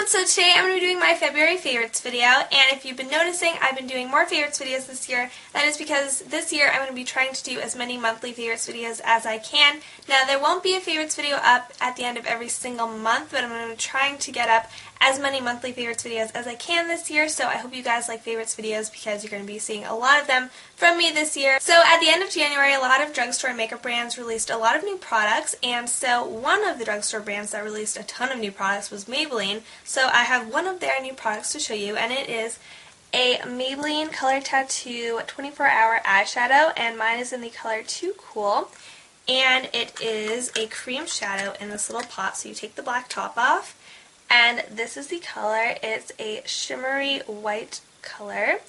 So today I'm going to be doing my February favorites video, and if you've been noticing, I've been doing more favorites videos this year. That is because this year I'm going to be trying to do as many monthly favorites videos as I can. Now there won't be a favorites video up at the end of every single month, but I'm going to be trying to get up as many monthly favorites videos as I can this year, so I hope you guys like favorites videos because you're going to be seeing a lot of them from me this year. So at the end of January, a lot of drugstore makeup brands released a lot of new products, and so one of the drugstore brands that released a ton of new products was Maybelline. So I have one of their new products to show you, and it is a Maybelline Color Tattoo 24-hour eyeshadow, and mine is in the color Too Cool. And it is a cream shadow in this little pot, so you take the black top off. And this is the color. It's a shimmery white color,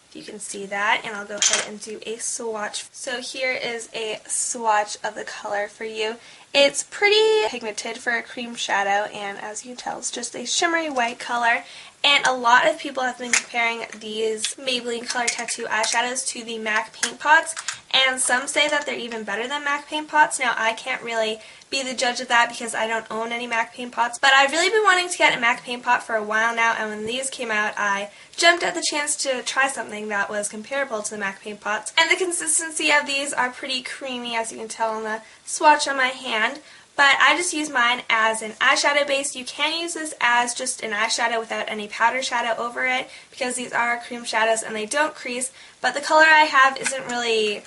if you can see that, and I'll go ahead and do a swatch. So here is a swatch of the color for you. It's pretty pigmented for a cream shadow, and as you can tell, it's just a shimmery white color. And a lot of people have been comparing these Maybelline Color Tattoo eyeshadows to the MAC paint pots, and some say that they're even better than MAC paint pots. Now, I can't really be the judge of that because I don't own any MAC paint pots, but I've really been wanting to get a MAC paint pot for a while now, and when these came out, I jumped at the chance to try something that was comparable to the MAC paint pots. And the consistency of these are pretty creamy, as you can tell on the swatch on my hand. But I just use mine as an eyeshadow base. You can use this as just an eyeshadow without any powder shadow over it because these are cream shadows and they don't crease. But the color I have isn't really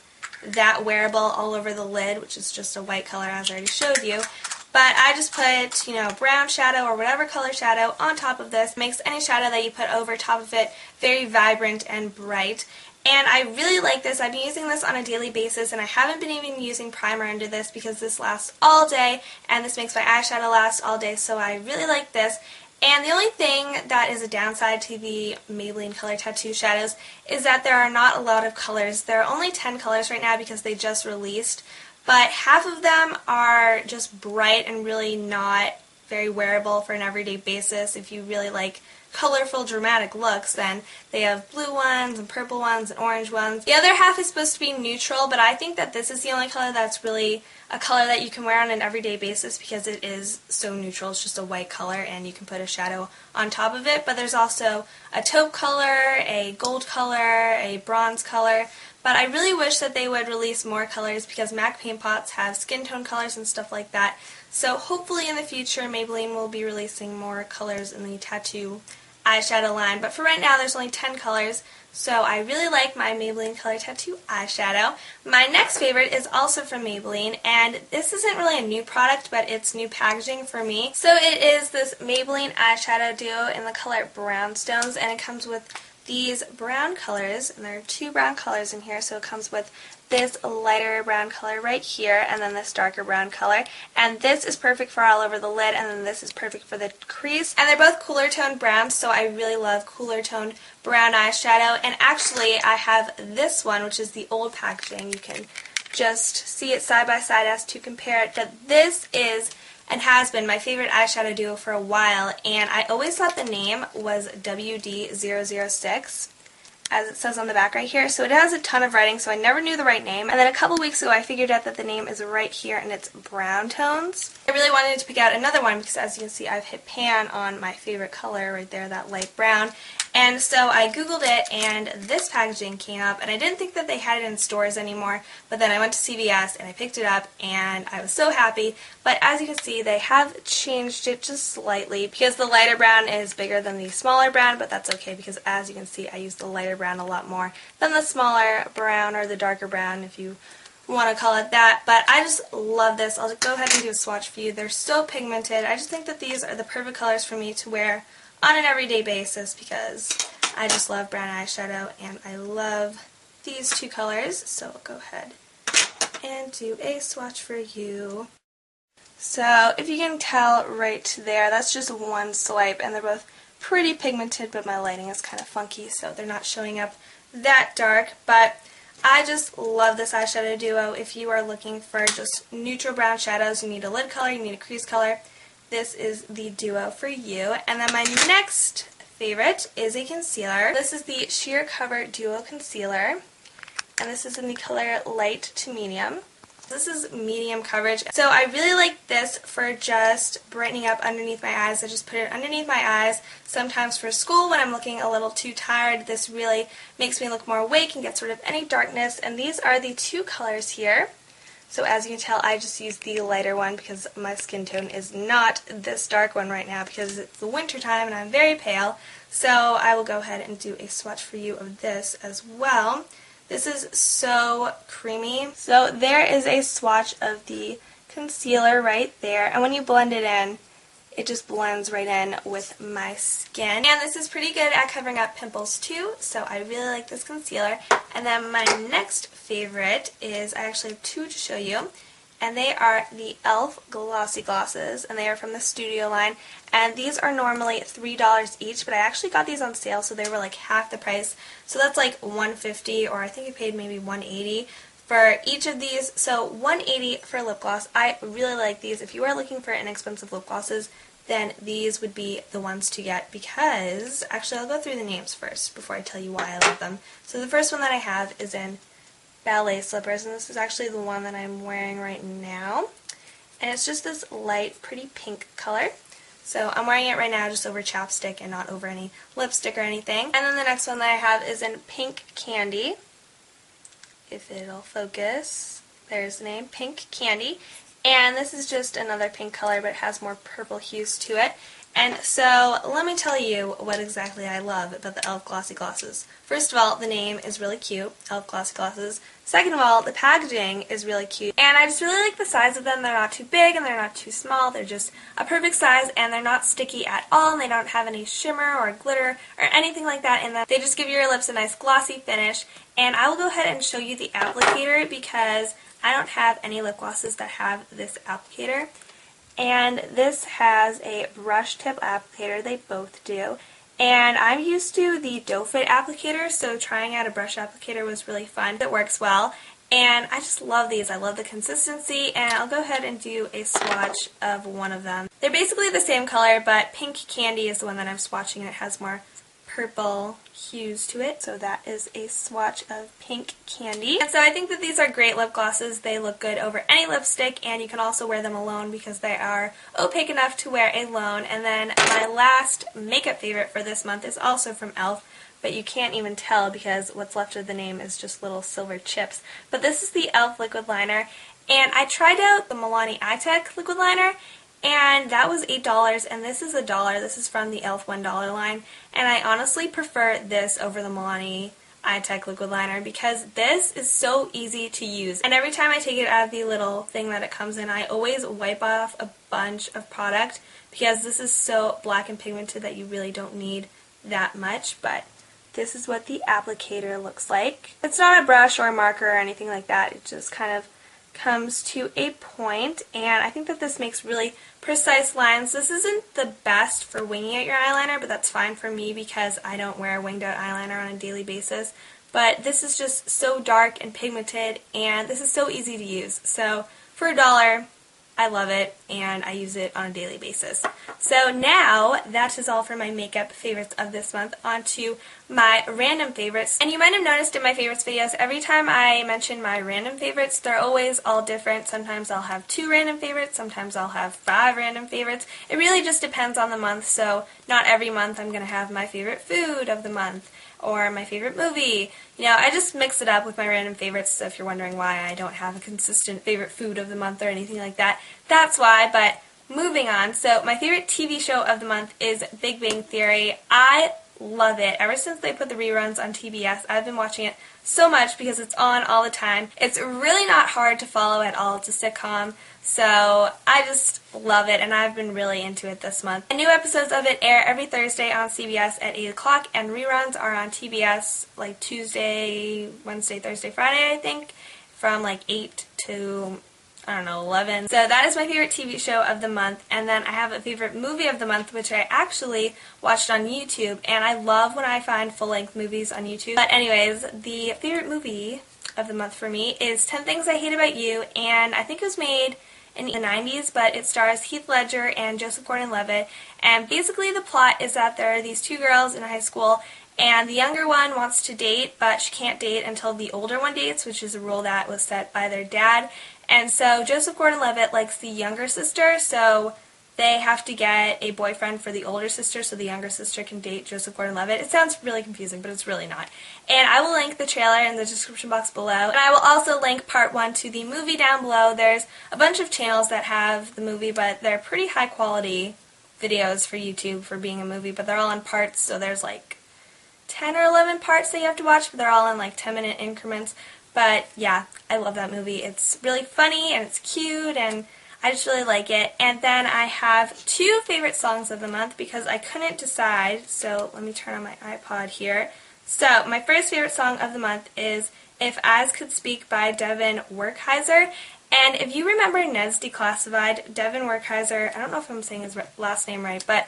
that wearable all over the lid, which is just a white color as I already showed you. But I just put, brown shadow or whatever color shadow on top of this. Makes any shadow that you put over top of it very vibrant and bright. And I really like this. I've been using this on a daily basis, and I haven't been even using primer under this because this lasts all day, and this makes my eyeshadow last all day, so I really like this. And the only thing that is a downside to the Maybelline Color Tattoo shadows is that there are not a lot of colors. There are only 10 colors right now because they just released, but half of them are just bright and really not very wearable for an everyday basis. If you really like colorful, dramatic looks, then they have blue ones and purple ones and orange ones. The other half is supposed to be neutral, but I think that this is the only color that's really a color that you can wear on an everyday basis because it is so neutral. It's just a white color and you can put a shadow on top of it. But there's also a taupe color, a gold color, a bronze color. But I really wish that they would release more colors because MAC paint pots have skin tone colors and stuff like that. So hopefully in the future Maybelline will be releasing more colors in the tattoo eyeshadow line, but for right now there's only 10 colors, so I really like my Maybelline Color Tattoo eyeshadow. My next favorite is also from Maybelline, and this isn't really a new product, but it's new packaging for me. So it is this Maybelline eyeshadow duo in the color Browntones, and it comes with these brown colors, and there are two brown colors in here, so it comes with this lighter brown color right here, and then this darker brown color, and this is perfect for all over the lid, and then this is perfect for the crease, and they're both cooler toned browns, so I really love cooler toned brown eyeshadow. And actually I have this one, which is the old packaging. You can just see it side by side as to compare it, but this is and has been my favorite eyeshadow duo for a while, and I always thought the name was WD006, as it says on the back right here. So it has a ton of writing, so I never knew the right name. And then a couple weeks ago I figured out that the name is right here, and it's Browntones. I really wanted to pick out another one because, as you can see, I've hit pan on my favorite color right there, that light brown. And so I googled it, and this packaging came up, and I didn't think that they had it in stores anymore, but then I went to CVS and I picked it up, and I was so happy. But as you can see, they have changed it just slightly because the lighter brown is bigger than the smaller brown, but that's okay because, as you can see, I use the lighter brown a lot more than the smaller brown, or the darker brown if you want to call it that. But I just love this. I'll go ahead and do a swatch for you. They're so pigmented. I just think that these are the perfect colors for me to wear on an everyday basis because I just love brown eyeshadow and I love these two colors. So I'll go ahead and do a swatch for you. So if you can tell right there, that's just one swipe, and they're both pretty pigmented, but my lighting is kind of funky, so they're not showing up that dark. But I just love this eyeshadow duo. If you are looking for just neutral brown shadows, you need a lid color, you need a crease color, this is the duo for you. And then my next favorite is a concealer. This is the Sheer Cover Duo Concealer, and this is in the color Light to Medium. This is medium coverage, so I really like this for just brightening up underneath my eyes. I just put it underneath my eyes. Sometimes for school when I'm looking a little too tired, this really makes me look more awake and gets rid of any darkness. And these are the two colors here. So as you can tell, I just used the lighter one because my skin tone is not this dark one right now because it's the winter time and I'm very pale. So I will go ahead and do a swatch for you of this as well. This is so creamy. So there is a swatch of the concealer right there, and when you blend it in, it just blends right in with my skin. And this is pretty good at covering up pimples too, so I really like this concealer. And then my next favorite is, I actually have two to show you, and they are the e.l.f. Glossy Glosses, and they are from the Studio line. And these are normally $3 each, but I actually got these on sale, so they were like half the price. So that's like $150, or I think I paid maybe $180 for each of these. So $180 for a lip gloss. I really like these. If you are looking for inexpensive lip glosses, then these would be the ones to get because, actually I'll go through the names first before I tell you why I love them. So the first one that I have is in Ballet Slippers, and this is actually the one that I'm wearing right now. And it's just this light, pretty pink color. So I'm wearing it right now just over chapstick and not over any lipstick or anything. And then the next one that I have is in Pink Candy. If it'll focus, there's the name, Pink Candy. And this is just another pink color, but it has more purple hues to it. And so let me tell you what exactly I love about the e.l.f. Glossy Glosses. First of all, the name is really cute, e.l.f. Glossy Glosses. Second of all, the packaging is really cute. And I just really like the size of them. They're not too big and they're not too small. They're just a perfect size, and they're not sticky at all, and they don't have any shimmer or glitter or anything like that in them. They just give your lips a nice glossy finish. And I will go ahead and show you the applicator because I don't have any lip glosses that have this applicator. And this has a brush tip applicator, they both do. And I'm used to the doe foot applicator, so trying out a brush applicator was really fun. It works well. And I just love these. I love the consistency, and I'll go ahead and do a swatch of one of them. They're basically the same color, but Pink Candy is the one that I'm swatching, and it has more purple hues to it. So that is a swatch of Pink Candy. And so I think that these are great lip glosses. They look good over any lipstick, and you can also wear them alone because they are opaque enough to wear alone. And then my last makeup favorite for this month is also from e.l.f., but you can't even tell because what's left of the name is just little silver chips. But this is the e.l.f. liquid liner, and I tried out the Milani Eye Tech liquid liner, and that was $8, and this is $1. This is from the e.l.f. $1 line, and I honestly prefer this over the Milani Eye Tech liquid liner because this is so easy to use. And every time I take it out of the little thing that it comes in, I always wipe off a bunch of product because this is so black and pigmented that you really don't need that much. But this is what the applicator looks like. It's not a brush or a marker or anything like that. It just kind of comes to a point, and I think that this makes really precise lines. This isn't the best for winging out your eyeliner, but that's fine for me because I don't wear winged out eyeliner on a daily basis. But this is just so dark and pigmented, and this is so easy to use. So for $1, I love it, and I use it on a daily basis. So now, that is all for my makeup favorites of this month. On to my random favorites. And you might have noticed in my favorites videos, every time I mention my random favorites, they're always all different. Sometimes I'll have 2 random favorites, sometimes I'll have 5 random favorites. It really just depends on the month, so not every month I'm going to have my favorite food of the month or my favorite movie. You know, I just mix it up with my random favorites, so if you're wondering why I don't have a consistent favorite food of the month or anything like that, that's why. But moving on, so my favorite TV show of the month is Big Bang Theory. I love it. Ever since they put the reruns on TBS, I've been watching it so much because it's on all the time. It's really not hard to follow at all. It's a sitcom, so I just love it, and I've been really into it this month. And new episodes of it air every Thursday on CBS at 8 o'clock, and reruns are on TBS like Tuesday, Wednesday, Thursday, Friday, I think, from like 8 to, I don't know, 11. So that is my favorite TV show of the month. And then I have a favorite movie of the month, which I actually watched on YouTube, and I love when I find full-length movies on YouTube. But anyways, the favorite movie of the month for me is 10 Things I Hate About You, and I think it was made in the 90s, but it stars Heath Ledger and Joseph Gordon-Levitt. And basically the plot is that there are these 2 girls in high school, and the younger one wants to date, but she can't date until the older one dates, which is a rule that was set by their dad. And so Joseph Gordon-Levitt likes the younger sister, so they have to get a boyfriend for the older sister so the younger sister can date Joseph Gordon-Levitt. It sounds really confusing, but it's really not. And I will link the trailer in the description box below. And I will also link part 1 to the movie down below. There's a bunch of channels that have the movie, but they're pretty high quality videos for YouTube for being a movie, but they're all in parts, so there's like 10 or 11 parts that you have to watch, but they're all in like 10-minute increments. But yeah, I love that movie. It's really funny and it's cute and I just really like it. And then I have 2 favorite songs of the month because I couldn't decide, so let me turn on my iPod here. So my first favorite song of the month is If Eyes Could Speak by Devin Werkheiser. And if you remember Ned's Declassified, Devin Werkheiser, I don't know if I'm saying his last name right, but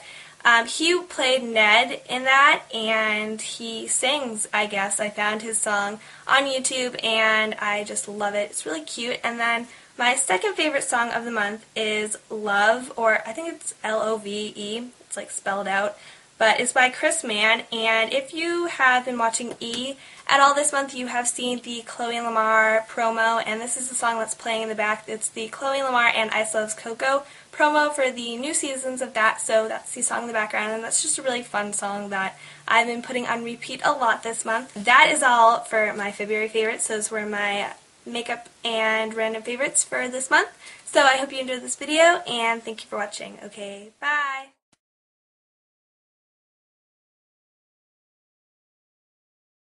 he played Ned in that, and he sings, I guess. I found his song on YouTube, and I just love it. It's really cute. And then my second favorite song of the month is Love, or I think it's L-O-V-E. It's like spelled out. But it's by Chris Mann, and if you have been watching E! At all this month, you have seen the Chloe Lamar promo, and this is the song that's playing in the back. It's the Chloe Lamar and Ice Loves Coco promo for the new seasons of that, so that's the song in the background, and that's just a really fun song that I've been putting on repeat a lot this month. That is all for my February favorites. Those were my makeup and random favorites for this month. So I hope you enjoyed this video, and thank you for watching. Okay, bye!